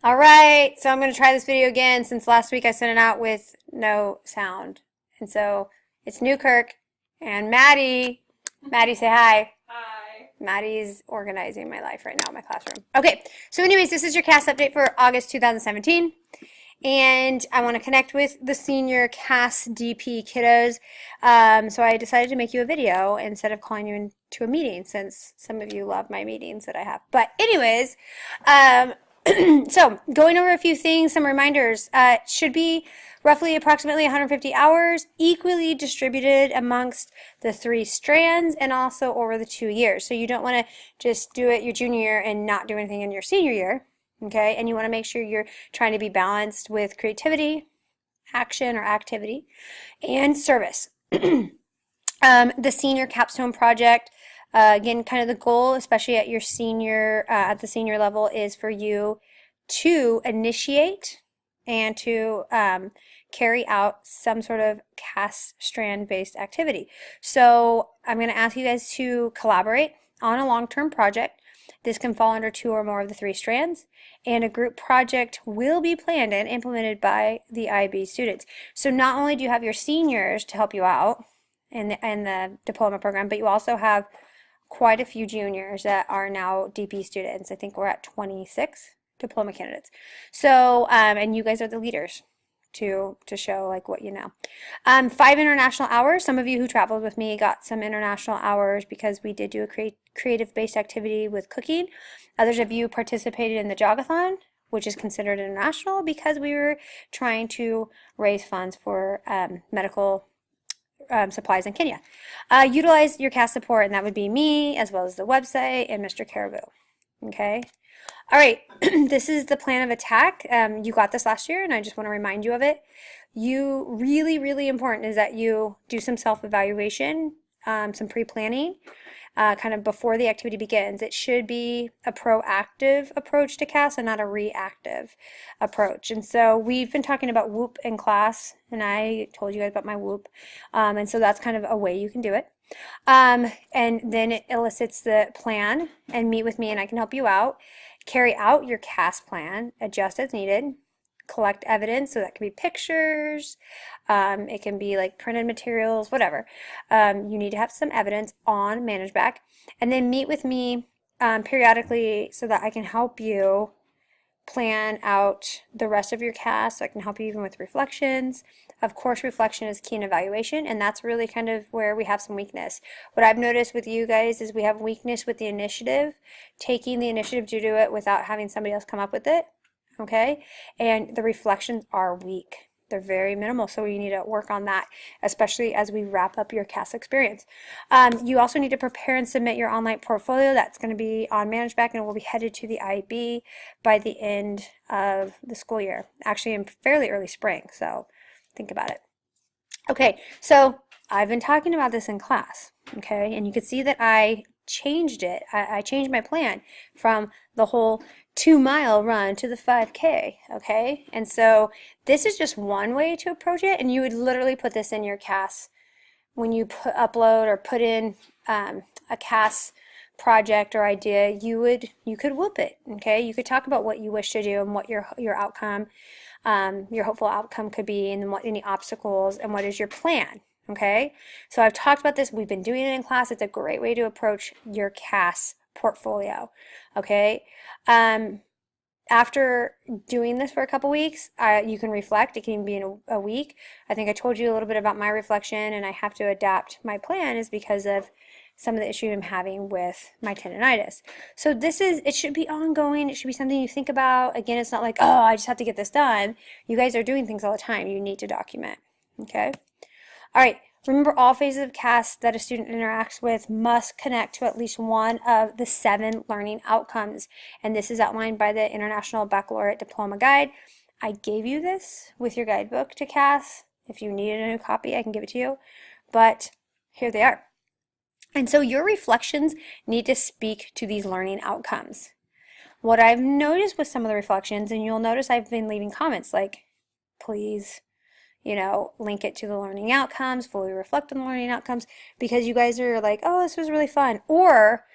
All right, so I'm going to try this video again since last week I sent it out with no sound. And so it's Newkirk and Maddie. Maddie, say hi. Hi. Maddie's organizing my life right now in my classroom. Okay, so anyways, this is your CAS update for August 2017. And I want to connect with the senior CAS DP kiddos. So I decided to make you a video instead of calling you into a meeting since some of you love my meetings that I have. But anyways, so going over a few things, some reminders. It should be roughly approximately 150 hours, equally distributed amongst the 3 strands and also over the 2 years. So you don't want to just do it your junior year and not do anything in your senior year. Okay, and you want to make sure you're trying to be balanced with creativity, action or activity, and service. The senior capstone project, again, kind of the goal, especially at your at the senior level, is for you to initiate and to carry out some sort of CAS strand-based activity. So I'm going to ask you guys to collaborate on a long-term project. This can fall under 2 or more of the 3 strands, and a group project will be planned and implemented by the IB students. So not only do you have your seniors to help you out in the diploma program, but you also have quite a few juniors that are now DP students. I think we're at 26 diploma candidates. So, and you guys are the leaders to show like what you know. 5 international hours. Some of you who traveled with me got some international hours because we did do a creative-based activity with cooking. Others of you participated in the jogathon, which is considered international because we were trying to raise funds for medical supplies in Kenya. Utilize your CAS support, and that would be me as well as the website and Mr. Caribou. Okay. All right, this is the plan of attack. You got this last year, and I just want to remind you of it. Really important is that you do some self-evaluation, some pre-planning, kind of before the activity begins. It should be a proactive approach to CAS and not a reactive approach. And so we've been talking about WHOOP in class, and I told you guys about my WHOOP. And so that's kind of a way you can do it. And then it elicits the plan, and meet with me and I can help you out. Carry out your CAS plan, adjust as needed, collect evidence, so that can be pictures, it can be like printed materials, whatever. You need to have some evidence on ManageBack, and then meet with me periodically so that I can help you plan out the rest of your CAS. So I can help you even with reflections. Of course, reflection is key in evaluation, and that's really kind of where we have some weakness. What I've noticed with you guys is we have weakness with the initiative, taking the initiative to do it without having somebody else come up with it, okay? And the reflections are weak. They're very minimal, so you need to work on that, especially as we wrap up your CAS experience. You also need to prepare and submit your online portfolio. That's going to be on ManageBack, and it will be headed to the IB by the end of the school year, actually in fairly early spring, so think about it. Okay, so I've been talking about this in class, okay, and you can see that I changed it. I changed my plan from the whole 2-mile run to the 5K, okay? And so this is just one way to approach it, and you would literally put this in your CAS when you upload or put in a CAS project or idea. You could whoop it, okay? You could talk about what you wish to do and what your outcome, your hopeful outcome could be, and what any obstacles, and what is your plan. Okay, so I've talked about this. We've been doing it in class. It's a great way to approach your CAS portfolio. Okay, after doing this for a couple weeks, you can reflect. It can be in a week. I think I told you a little bit about my reflection, and I have to adapt my plan is because of some of the issue I'm having with my tendonitis. So it should be ongoing. It should be something you think about. Again, it's not like, oh, I just have to get this done. You guys are doing things all the time. You need to document. Okay. All right, remember all phases of CAS that a student interacts with must connect to at least one of the 7 learning outcomes, and this is outlined by the International Baccalaureate Diploma Guide. I gave you this with your guidebook to CAS. If you needed a new copy, I can give it to you, but here they are. And so your reflections need to speak to these learning outcomes. What I've noticed with some of the reflections, and you'll notice I've been leaving comments like, please, link it to the learning outcomes, fully reflect on the learning outcomes, because you guys are like, oh, this was really fun. Or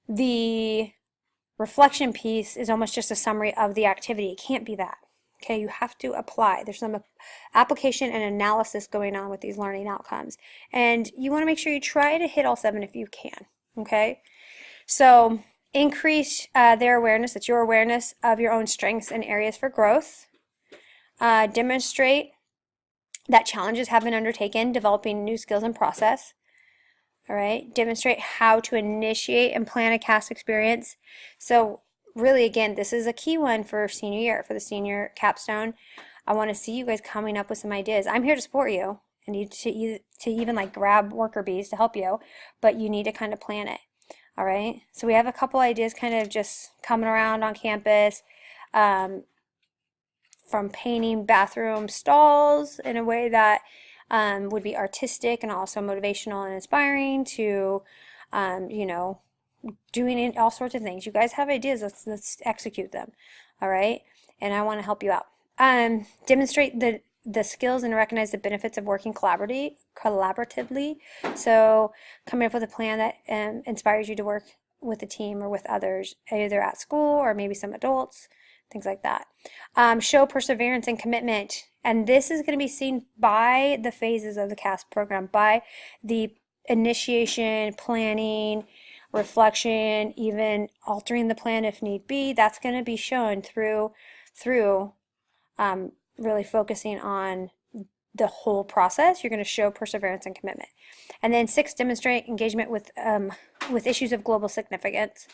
the reflection piece is almost just a summary of the activity. It can't be that. Okay, you have to apply. There's some application and analysis going on with these learning outcomes. And you want to make sure you try to hit all 7 if you can. Okay, so increase their awareness, that's your awareness of your own strengths and areas for growth. Demonstrate that challenges have been undertaken, developing new skills and process. All right, demonstrate how to initiate and plan a CAS experience. So really, again, this is a key one for senior year, for the senior capstone. I want to see you guys coming up with some ideas. I'm here to support you. I need to even like grab worker bees to help you, but you need to kind of plan it. All right, so we have a couple ideas kind of just coming around on campus, from painting bathroom stalls in a way that would be artistic and also motivational and inspiring to, you know, doing all sorts of things. You guys have ideas, let's execute them. All right, and I want to help you out. Demonstrate the skills and recognize the benefits of working collaboratively. So coming up with a plan that inspires you to work with a team or with others, either at school or maybe some adults, things like that. Show perseverance and commitment. And this is going to be seen by the phases of the CAS program, by the initiation, planning, reflection, even altering the plan if need be. That's going to be shown through really focusing on the whole process. You're going to show perseverance and commitment. And then 6, demonstrate engagement with issues of global significance.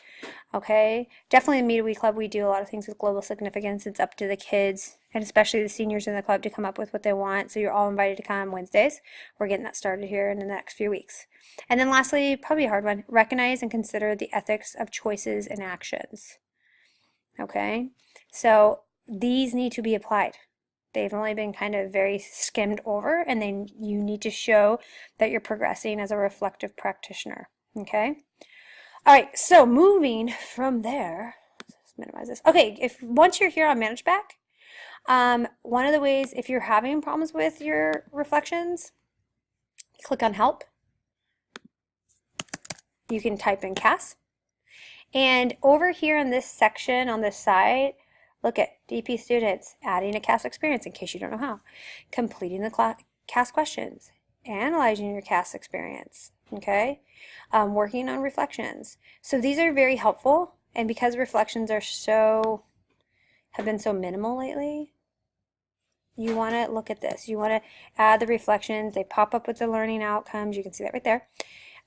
Okay, definitely in Meet a Week Club we do a lot of things with global significance. It's up to the kids and especially the seniors in the club to come up with what they want. So you're all invited to come Wednesdays. We're getting that started here in the next few weeks. And then lastly, probably a hard one, recognize and consider the ethics of choices and actions. Okay, so these need to be applied. They've only been kind of very skimmed over, and then you need to show that you're progressing as a reflective practitioner. Okay, all right, so moving from there, let's minimize this. Okay, once you're here on Manage Back, one of the ways, if you're having problems with your reflections, click on Help. You can type in CAS, and over here in this section on this side, look at DP students, adding a CAS experience in case you don't know how, completing the CAS questions, analyzing your CAS experience, okay, working on reflections. So these are very helpful, and because reflections are have been so minimal lately, you want to look at this. You want to add the reflections. They pop up with the learning outcomes. You can see that right there.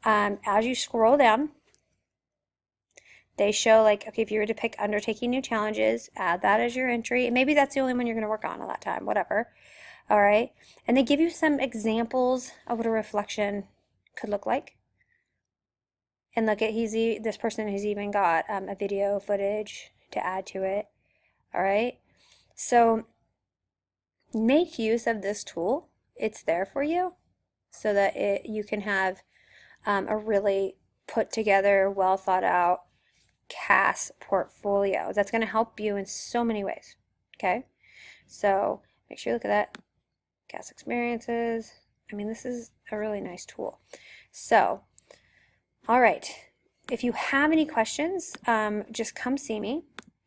As you scroll down, they show, like, okay, if you were to pick undertaking new challenges, add that as your entry. Maybe that's the only one you're going to work on at that time, whatever. All right. And they give you some examples of what a reflection could look like. And look at, this person has even got a video footage to add to it. All right. So make use of this tool. It's there for you so that you can have a really put together, well thought out CAS portfolio that's going to help you in so many ways. Okay, so make sure you look at that. CAS experiences. I mean, this is a really nice tool. So, all right, if you have any questions, just come see me,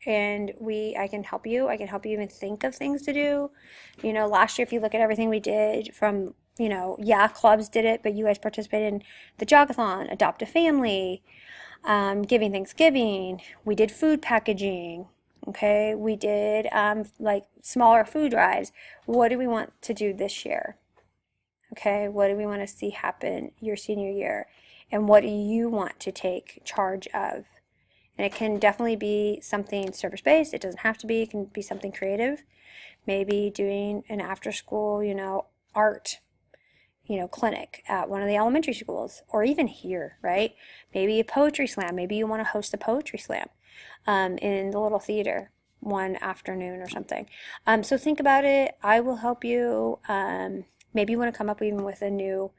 and I can help you. I can help you even think of things to do. You know, last year, if you look at everything we did from, you know, yeah, clubs did it, but you guys participated in the Jogathon, Adopt a Family, Giving Thanksgiving, we did food packaging, okay, we did like smaller food drives. What do we want to do this year? Okay, what do we want to see happen your senior year? And what do you want to take charge of? And it can definitely be something service-based. It doesn't have to be. It can be something creative. Maybe doing an after-school, you know, art, you know, clinic at one of the elementary schools, or even here, right? Maybe a poetry slam. Maybe you want to host a poetry slam in the little theater one afternoon or something. So think about it. I will help you. Maybe you want to come up even with a new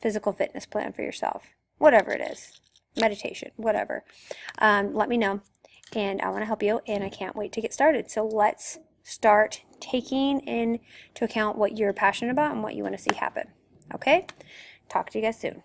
physical fitness plan for yourself, whatever it is, meditation, whatever. Let me know, and I want to help you, and I can't wait to get started. So let's start taking into account what you're passionate about and what you want to see happen. Okay? Talk to you guys soon.